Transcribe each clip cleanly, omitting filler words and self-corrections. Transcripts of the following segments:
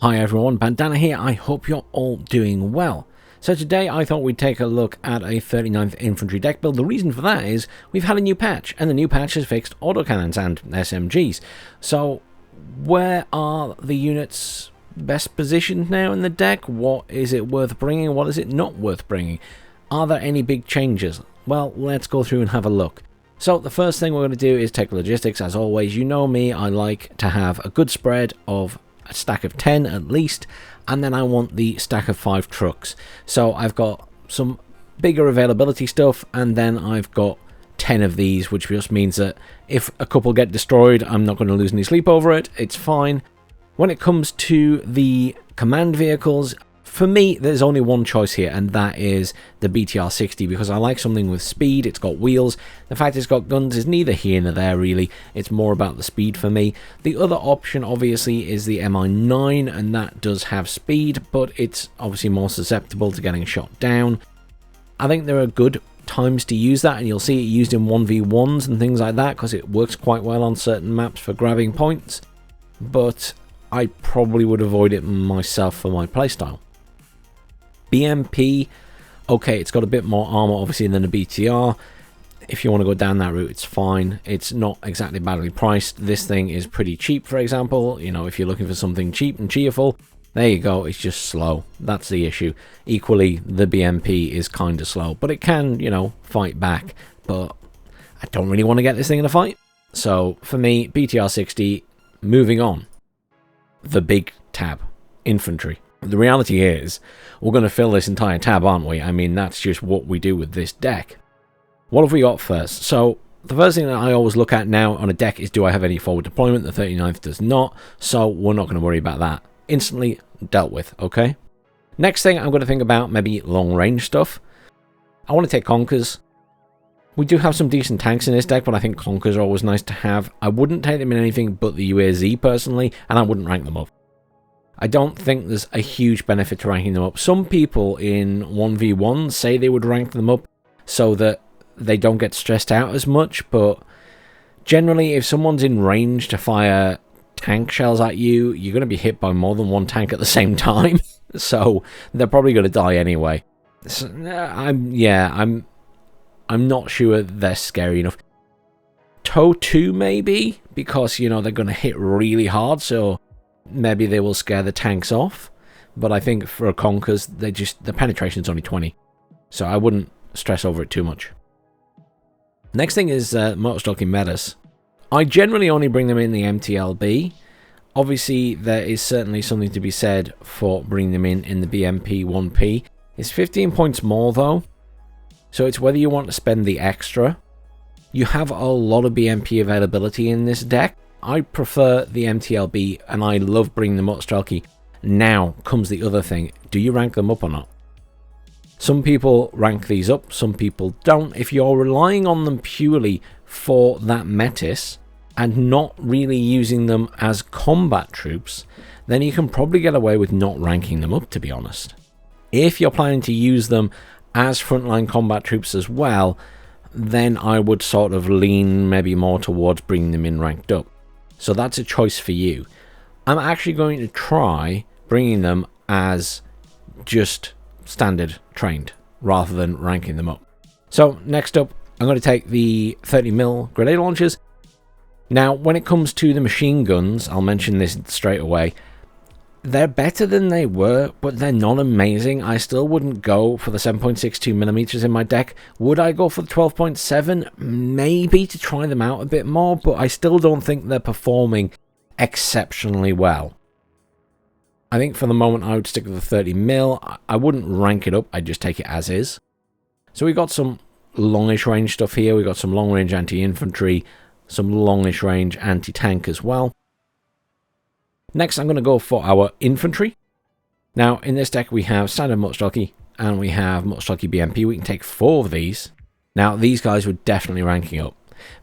Hi everyone, Bandanner here. I hope you're all doing well. So today I thought we'd take a look at a 39th Infantry deck build. The reason for that is we've had a new patch, and the new patch has fixed autocannons and SMGs. So where are the units best positioned now in the deck? What is it worth bringing? What is it not worth bringing? Are there any big changes? Well, let's go through and have a look. So the first thing we're going to do is take logistics. As always, you know me, I like to have a good spread of a stack of 10 at least, and then I want the stack of 5 trucks. So I've got some bigger availability stuff, and then I've got 10 of these, which just means that if a couple get destroyed, I'm not going to lose any sleep over it. It's fine. When it comes to the command vehicles, for me, there's only one choice here, and that is the BTR-60, because I like something with speed. It's got wheels. The fact it's got guns is neither here nor there, really. It's more about the speed for me. The other option, obviously, is the MI9, and that does have speed, but it's obviously more susceptible to getting shot down. I think there are good times to use that, and you'll see it used in 1v1s and things like that, because it works quite well on certain maps for grabbing points, but I probably would avoid it myself for my playstyle. BMP, okay, it's got a bit more armor obviously than a BTR. If you want to go down that route, it's fine. It's not exactly badly priced. This thing is pretty cheap, for example. You know, if you're looking for something cheap and cheerful, there you go. It's just slow. That's the issue. Equally, the BMP is kind of slow, but it can, you know, fight back. But I don't really want to get this thing in a fight. So for me, BTR-60, moving on. The big tab, Infantry. The reality is, we're going to fill this entire tab, aren't we? I mean, that's just what we do with this deck. What have we got first? So, the first thing that I always look at now on a deck is, do I have any forward deployment? The 39th does not, so we're not going to worry about that. Instantly dealt with, okay? Next thing I'm going to think about, maybe long-range stuff. I want to take Conkers. We do have some decent tanks in this deck, but I think Conkers are always nice to have. I wouldn't take them in anything but the UAZ, personally, and I wouldn't rank them up. I don't think there's a huge benefit to ranking them up. Some people in 1v1 say they would rank them up so that they don't get stressed out as much, but generally if someone's in range to fire tank shells at you, you're going to be hit by more than one tank at the same time, so they're probably going to die anyway. So, I'm not sure they're scary enough. Toe 2 maybe, because, you know, they're going to hit really hard, so maybe they will scare the tanks off, but I think for a Conkers, the penetration's only 20, so I wouldn't stress over it too much. Next thing is motor metas. I generally only bring them in the MTLB. Obviously, there is certainly something to be said for bringing them in the BMP 1P. It's 15 points more though, so it's whether you want to spend the extra. You have a lot of BMP availability in this deck. I prefer the MTLB, and I love bringing the Motorstrelky. Now comes the other thing. Do you rank them up or not? Some people rank these up, some people don't. If you're relying on them purely for that Metis, and not really using them as combat troops, then you can probably get away with not ranking them up, to be honest. If you're planning to use them as frontline combat troops as well, then I would sort of lean maybe more towards bringing them in ranked up. So that's a choice for you. I'm actually going to try bringing them as just standard trained, rather than ranking them up. So next up, I'm going to take the 30mm grenade launchers. Now, when it comes to the machine guns, I'll mention this straight away. They're better than they were, but they're not amazing. I still wouldn't go for the 7.62mm in my deck. Would I go for the 12.7? Maybe, to try them out a bit more, but I still don't think they're performing exceptionally well. I think for the moment I would stick with the 30mm. I wouldn't rank it up, I'd just take it as is. So we got some longish range stuff here. We got some long range anti-infantry, some longish range anti-tank as well. Next, I'm going to go for our infantry. Now, in this deck, we have standard Motorstrelky, and we have Motorstrelky BMP. We can take 4 of these. Now, these guys would definitely ranking up,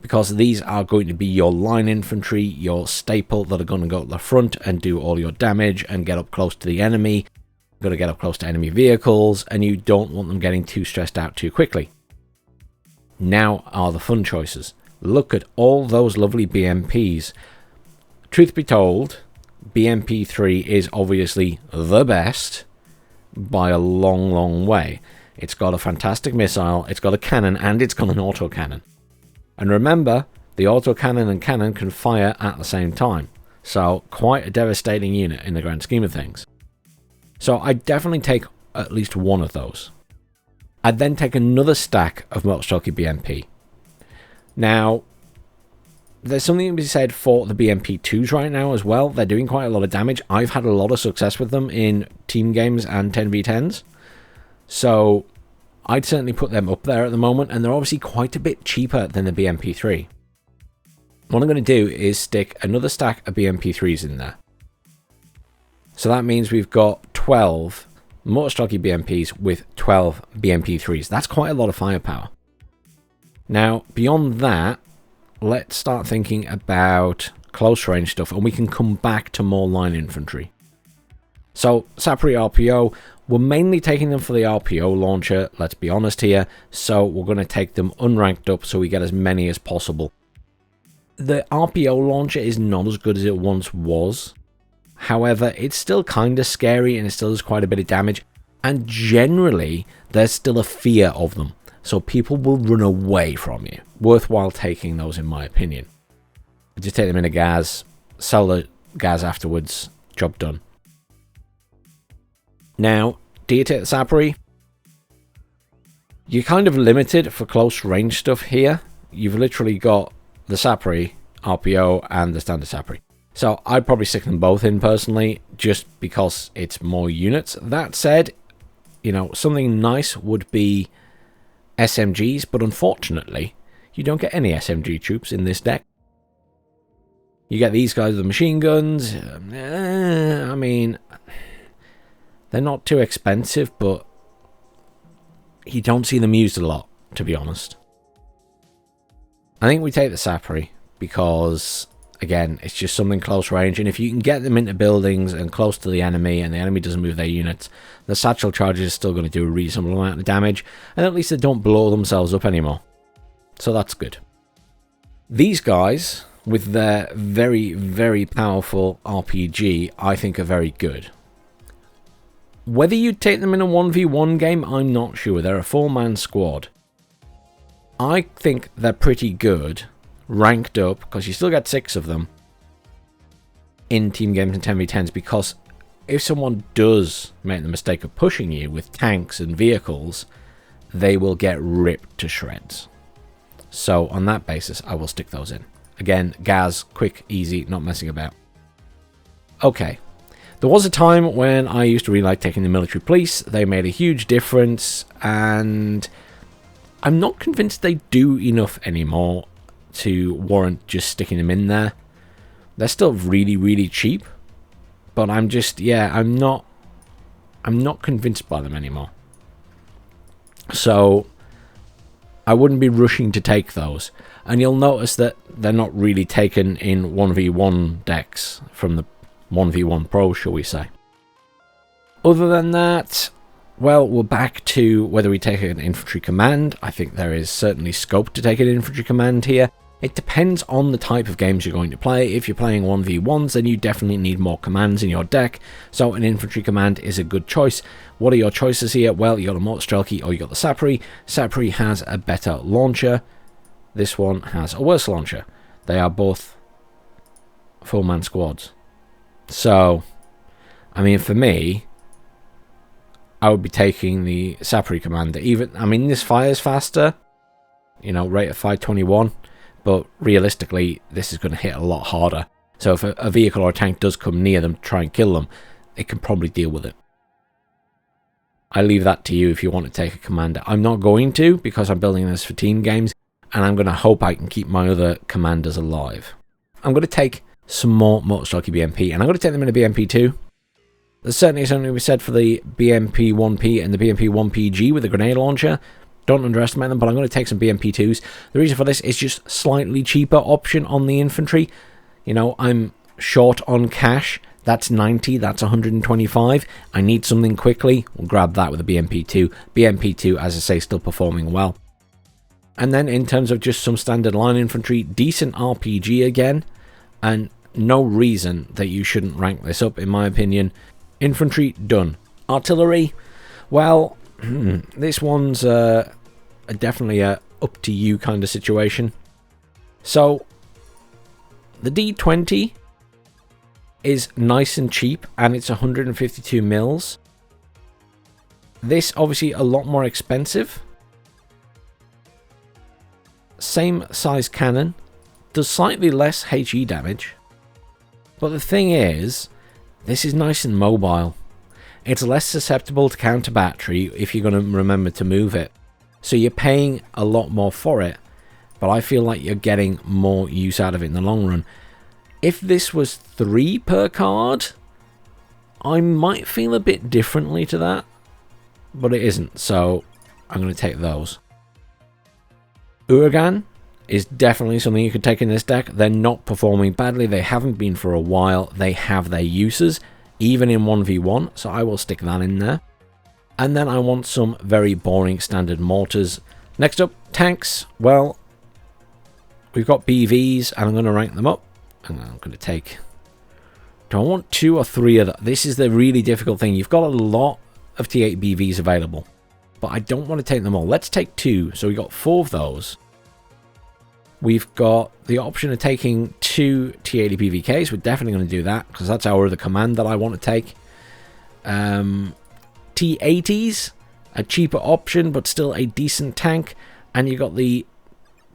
because these are going to be your line infantry, your staple that are going to go at the front and do all your damage and get up close to the enemy. You're going to get up close to enemy vehicles, and you don't want them getting too stressed out too quickly. Now are the fun choices. Look at all those lovely BMPs. Truth be told, BMP3 is obviously the best by a long, long way. It's got a fantastic missile, it's got a cannon, and it's got an autocannon. And remember, the autocannon and cannon can fire at the same time. So, quite a devastating unit in the grand scheme of things. So, I'd definitely take at least one of those. I'd then take another stack of Motostocky BMP. Now, there's something to be said for the BMP2s right now as well. They're doing quite a lot of damage. I've had a lot of success with them in team games and 10v10s. So, I'd certainly put them up there at the moment, and they're obviously quite a bit cheaper than the BMP3. What I'm going to do is stick another stack of BMP3s in there. So that means we've got 12 Motostocky BMPs with 12 BMP3s. That's quite a lot of firepower. Now, beyond that, let's start thinking about close range stuff, and we can come back to more line infantry. So, Sapri RPO, we're mainly taking them for the RPO launcher, let's be honest here, so we're going to take them unranked up so we get as many as possible. The RPO launcher is not as good as it once was. However, it's still kind of scary and it still does quite a bit of damage. And generally, there's still a fear of them. So people will run away from you. Worthwhile taking those, in my opinion. Just take them in a gas, sell the gas afterwards, job done. Now, do you take the Sapri? You're kind of limited for close range stuff here. You've literally got the Sapri, RPO, and the standard Sapri. So I'd probably stick them both in personally, just because it's more units. That said, you know, something nice would be SMGs, but unfortunately, you don't get any SMG troops in this deck. You get these guys with the machine guns. I mean, they're not too expensive, but you don't see them used a lot, to be honest. I think we take the Sapri because, again, it's just something close range, and if you can get them into buildings and close to the enemy and the enemy doesn't move their units, the satchel charges are still going to do a reasonable amount of damage, and at least they don't blow themselves up anymore. So that's good. These guys, with their very, very powerful RPG, I think are very good. Whether you'd take them in a 1v1 game, I'm not sure. They're a 4-man squad. I think they're pretty good ranked up, because you still get 6 of them in team games and 10v10s, because if someone does make the mistake of pushing you with tanks and vehicles, they will get ripped to shreds. So on that basis, I will stick those in. Again, gas, quick, easy, not messing about. Okay, there was a time when I used to really like taking the military police. They made a huge difference, and I'm not convinced they do enough anymore to warrant just sticking them in there. They're still really, really cheap, but I'm just, yeah, I'm not convinced by them anymore. So I wouldn't be rushing to take those. And you'll notice that they're not really taken in 1v1 decks from the 1v1 Pro, shall we say. Other than that, well, we're back to whether we take an infantry command. I think there is certainly scope to take an infantry command here. It depends on the type of games you're going to play. If you're playing 1v1s, then you definitely need more commands in your deck, so an infantry command is a good choice. What are your choices here? Well, you got a Motostocky or you got the Sapri. Sapri has a better launcher. This one has a worse launcher. They are both 4-man squads. So, I mean, for me, I would be taking the Sapri commander. Even, I mean, this fires faster, you know, rate of 521, but realistically, this is going to hit a lot harder. So if a vehicle or a tank does come near them to try and kill them, it can probably deal with it. I leave that to you if you want to take a commander. I'm not going to, because I'm building this for team games, and I'm going to hope I can keep my other commanders alive. I'm going to take some more Motostocky BMP, and I'm going to take them in a BMP2. There's certainly something to be said for the BMP-1P and the BMP-1PG with the grenade launcher. Don't underestimate them, but I'm going to take some BMP2s. The reason for this is just slightly cheaper option on the infantry. You know, I'm short on cash. That's 90, that's 125. I need something quickly. We'll grab that with a BMP2. BMP2, as I say, still performing well. And then in terms of just some standard line infantry, decent RPG again. And no reason that you shouldn't rank this up, in my opinion. Infantry, done. Artillery, well, this one's definitely a up to you kind of situation. So, the D20 is nice and cheap, and it's 152 mils. This obviously a lot more expensive. Same size cannon, does slightly less HE damage. But the thing is, this is nice and mobile. It's less susceptible to counter battery if you're going to remember to move it. So you're paying a lot more for it, but I feel like you're getting more use out of it in the long run. If this was 3 per card, I might feel a bit differently to that, but it isn't, so I'm going to take those. Uragan is definitely something you could take in this deck. They're not performing badly. They haven't been for a while. They have their uses, even in 1v1, so I will stick that in there. And then I want some very boring standard mortars. Next up, tanks. Well, we've got BVs, and I'm going to rank them up. And I'm going to take... Do I want 2 or 3 of them? This is the really difficult thing. You've got a lot of T8 BVs available, but I don't want to take them all. Let's take 2. So we got 4 of those. We've got the option of taking 2 T80 BVKs. We're definitely going to do that, because that's our other command that I want to take. T80s, a cheaper option, but still a decent tank. And you got the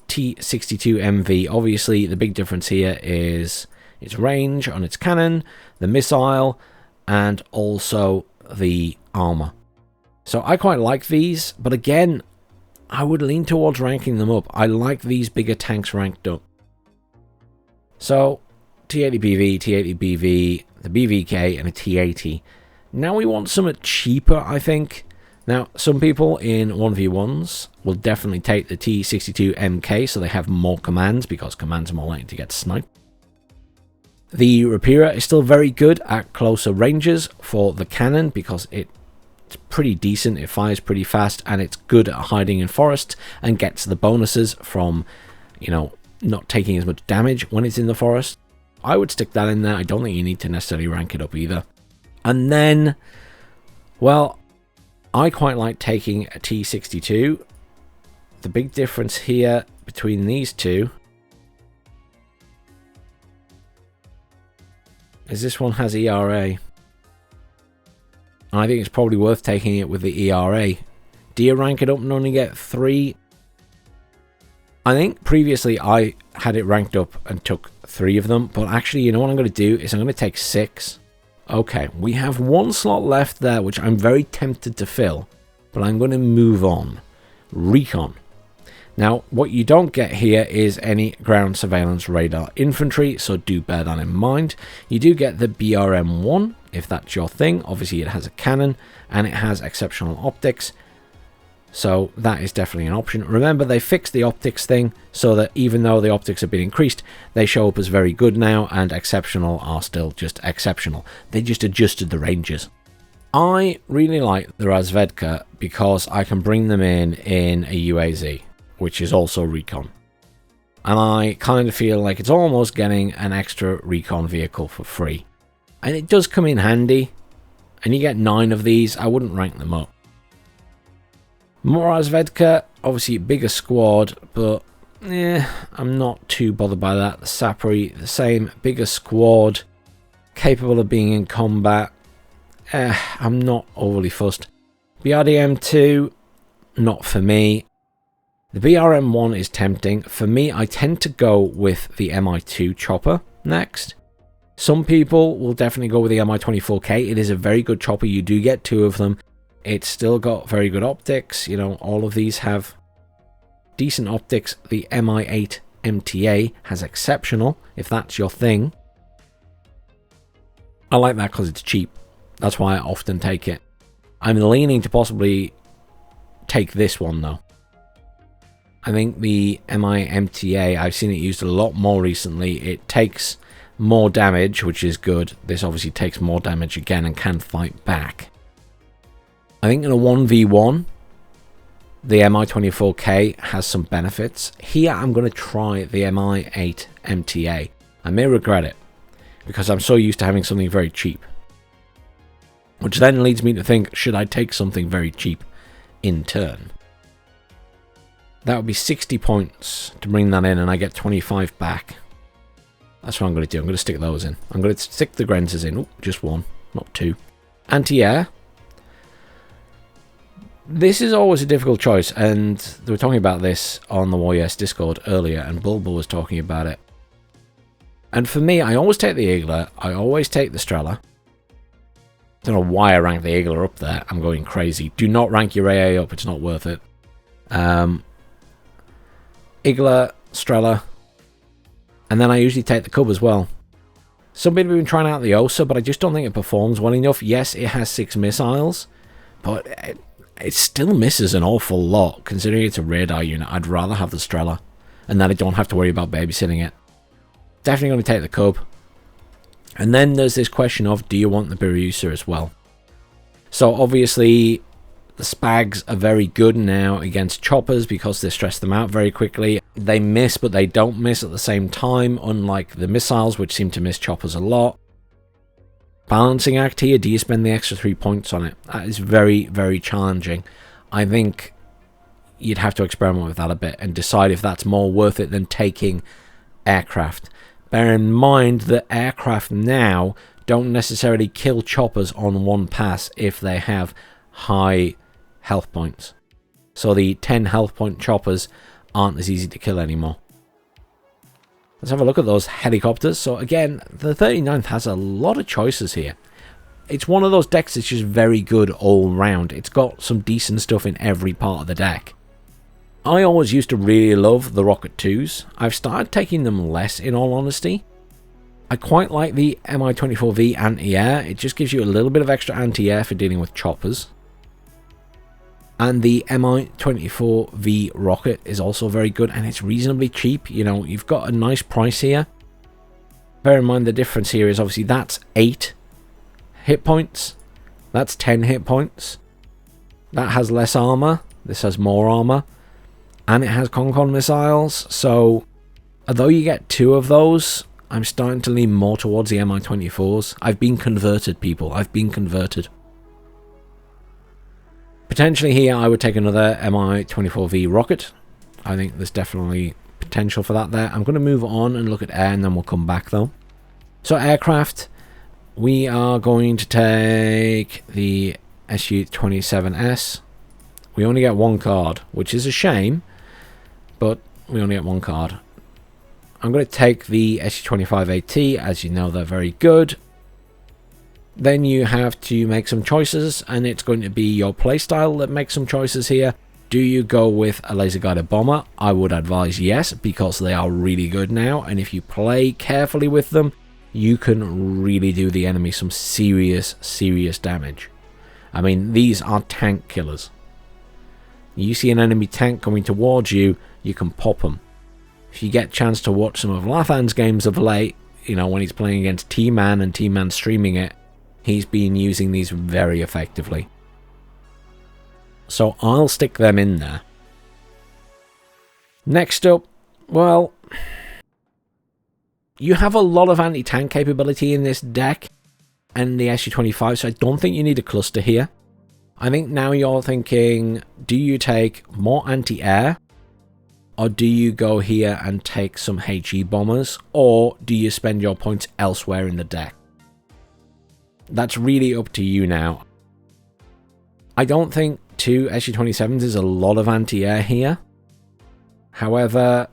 T62 MV. Obviously, the big difference here is its range on its cannon, the missile, and also the armor. So I quite like these, but again, I would lean towards ranking them up. I like these bigger tanks ranked up. So, T80 BV, T80 BV, the BVK, and a T80. Now we want something cheaper, I think. Now, some people in 1v1s will definitely take the T62 MK, so they have more commands, because commands are more likely to get sniped. The Rapira is still very good at closer ranges for the cannon, because it's pretty decent, it fires pretty fast, and it's good at hiding in forests and gets the bonuses from, you know, not taking as much damage when it's in the forest. I would stick that in there. I don't think you need to necessarily rank it up either. And then, well, I quite like taking a T62. The big difference here between these two is this one has ERA. I think it's probably worth taking it with the ERA. Do you rank it up and only get 3? I think previously I had it ranked up and took 3 of them, but actually, you know what I'm going to do is I'm going to take 6. Okay, we have 1 slot left there, which I'm very tempted to fill, but I'm going to move on. Recon. Now, what you don't get here is any ground surveillance radar infantry, so do bear that in mind. You do get the BRM-1, if that's your thing. Obviously, it has a cannon, and it has exceptional optics, so that is definitely an option. Remember, they fixed the optics thing, so that even though the optics have been increased, they show up as very good now, and exceptional are still just exceptional. They just adjusted the ranges. I really like the Razvedka because I can bring them in a UAZ, which is also Recon. And I kind of feel like it's almost getting an extra Recon vehicle for free. And it does come in handy, and you get 9 of these. I wouldn't rank them up. More Razvedka, obviously bigger squad, but I'm not too bothered by that. The Sapri, the same, bigger squad, capable of being in combat. I'm not overly fussed. BRDM2, not for me. The BRM1 is tempting. For me, I tend to go with the MI2 chopper next. Some people will definitely go with the MI24K. It is a very good chopper. You do get 2 of them. It's still got very good optics. You know, all of these have decent optics. The MI8 MTA has exceptional, if that's your thing. I like that because it's cheap. That's why I often take it. I'm leaning to possibly take this one, though. I think the MI MTA, I've seen it used a lot more recently. It takes more damage, which is good. This obviously takes more damage again and can fight back. I think in a 1v1, the MI24K has some benefits. Here, I'm going to try the MI8 MTA. I may regret it, because I'm so used to having something very cheap. Which then leads me to think, should I take something very cheap in turn? That would be 60 points to bring that in, and I get 25 back. That's what I'm going to do. I'm going to stick those in. I'm going to stick the Grenzers in. Oh, just one, not two. Anti-air. This is always a difficult choice, and they were talking about this on the WarYes Discord earlier, and Bulba was talking about it. And for me, I always take the Eagler. I always take the Strela. Don't know why I rank the Eagler up there. I'm going crazy. Do not rank your AA up. It's not worth it. Eagler, Strela, and then I usually take the Cub as well. Some people have been trying out the Osa, but I just don't think it performs well enough. Yes, it has 6 missiles, but it still misses an awful lot, considering it's a radar unit. I'd rather have the Strela, and then I don't have to worry about babysitting it. Definitely going to take the Cub. And then there's this question of, do you want the Biryusa as well? So obviously, the Spags are very good now against choppers because they stress them out very quickly. They miss, but they don't miss at the same time, unlike the missiles, which seem to miss choppers a lot. Balancing act here, do you spend the extra 3 points on it? That is very, very challenging. I think you'd have to experiment with that a bit and decide if that's more worth it than taking aircraft. Bear in mind that aircraft now don't necessarily kill choppers on one pass if they have high health points. So the 10 health point choppers aren't as easy to kill anymore. Let's have a look at those helicopters. So again, the 39th has a lot of choices here. It's one of those decks that's just very good all round. It's got some decent stuff in every part of the deck. I always used to really love the Rocket 2s. I've started taking them less, in all honesty. I quite like the Mi-24V anti-air. It just gives you a little bit of extra anti-air for dealing with choppers. And the Mi-24V rocket is also very good, and it's reasonably cheap. You know, you've got a nice price here. Bear in mind the difference here is obviously that's 8 hit points. That's 10 hit points. That has less armor. This has more armor. And it has Concon missiles. So, although you get 2 of those, I'm starting to lean more towards the Mi-24s. I've been converted, people. I've been converted. Potentially here, I would take another Mi-24V rocket. I think there's definitely potential for that there. I'm going to move on and look at air, and then we'll come back, though. So, aircraft. We are going to take the Su-27S. We only get 1 card, which is a shame, but we only get 1 card. I'm going to take the Su-25AT, as you know they're very good. Then you have to make some choices, and it's going to be your playstyle that makes some choices here. Do you go with a laser guided bomber? I would advise yes, because they are really good now, and if you play carefully with them, you can really do the enemy some serious, serious damage. I mean, these are tank killers. You see an enemy tank coming towards you, you can pop them. If you get a chance to watch some of Lathan's games of late, you know, when he's playing against T-Man and T-Man streaming it, he's been using these very effectively. So I'll stick them in there. Next up, well, you have a lot of anti-tank capability in this deck and the Su-25, so I don't think you need a cluster here. I think now you're thinking, do you take more anti-air? Or do you go here and take some HE bombers? Or do you spend your points elsewhere in the deck? That's really up to you now. I don't think 2 Su-27s is a lot of anti-air here. However,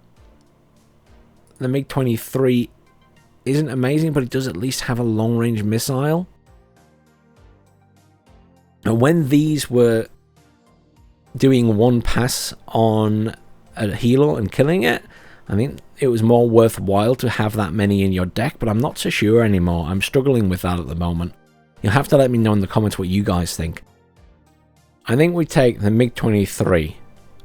the MiG-23 isn't amazing, but it does at least have a long-range missile. And when these were doing one pass on a Helo and killing it, I think it was more worthwhile to have that many in your deck, but I'm not so sure anymore. I'm struggling with that at the moment. You'll have to let me know in the comments what you guys think. I think we take the MiG-23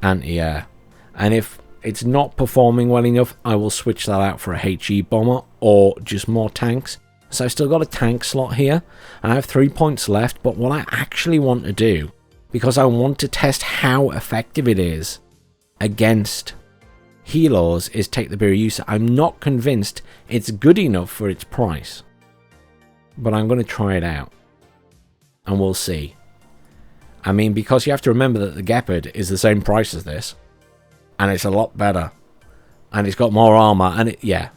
anti-air, and if it's not performing well enough, I will switch that out for a HE bomber or just more tanks. So I've still got a tank slot here, and I have 3 points left, but what I actually want to do, because I want to test how effective it is against Helos, is take the Biryusa. I'm not convinced it's good enough for its price. but I'm going to try it out. And we'll see. I mean, because you have to remember that the Gepard is the same price as this. And it's a lot better. And it's got more armor. And yeah,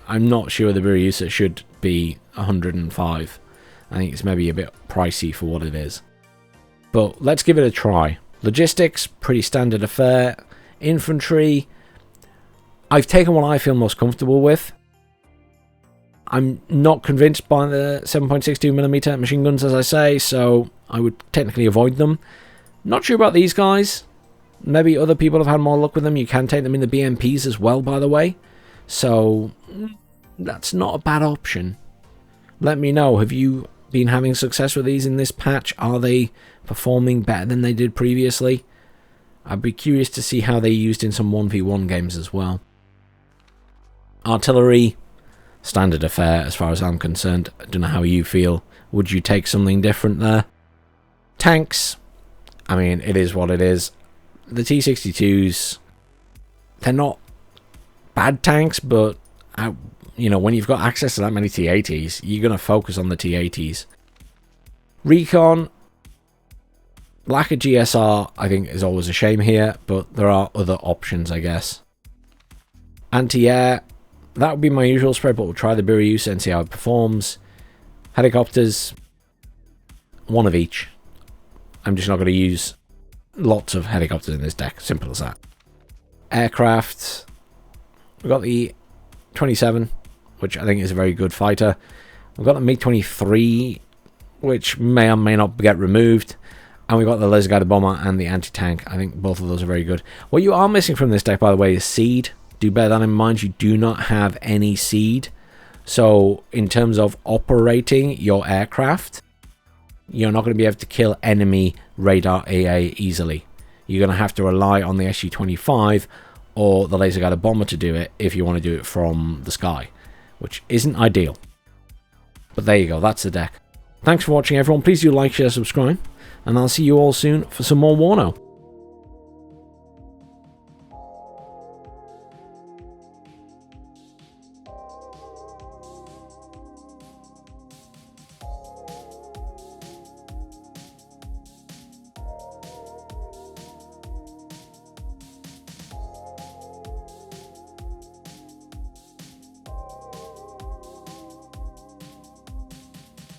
I'm not sure the Biryusa should be 105. I think it's maybe a bit pricey for what it is. But let's give it a try. Logistics, pretty standard affair. Infantry, I've taken what I feel most comfortable with. I'm not convinced by the 7.62mm machine guns, as I say, so I would technically avoid them. Not sure about these guys. Maybe other people have had more luck with them. You can take them in the BMPs as well, by the way. So that's not a bad option. Let me know, have you been having success with these in this patch? Are they performing better than they did previously? I'd be curious to see how they used in some 1v1 games as well. Artillery, standard affair as far as I'm concerned. I don't know how you feel. Would you take something different there? Tanks, I mean, it is what it is. The T-62s, they're not bad tanks, but you know, when you've got access to that many T-80s, you're going to focus on the T-80s. Recon, lack of GSR, I think, is always a shame here, but there are other options, I guess. Anti-air, that would be my usual spread, but we'll try the Biryusa and see how it performs. Helicopters, one of each. I'm just not going to use lots of helicopters in this deck, simple as that. Aircraft, we've got the 27, which I think is a very good fighter. We've got the MiG-23, which may or may not get removed. And we've got the laser guided bomber and the anti-tank. I think both of those are very good. What you are missing from this deck, by the way, is seed. Do bear that in mind. You do not have any seed. So in terms of operating your aircraft, you're not going to be able to kill enemy radar AA easily. You're going to have to rely on the SU-25 or the laser guided bomber to do it if you want to do it from the sky, which isn't ideal. But there you go, that's the deck. Thanks for watching, everyone. Please do like, share, subscribe, and I'll see you all soon for some more WARNO.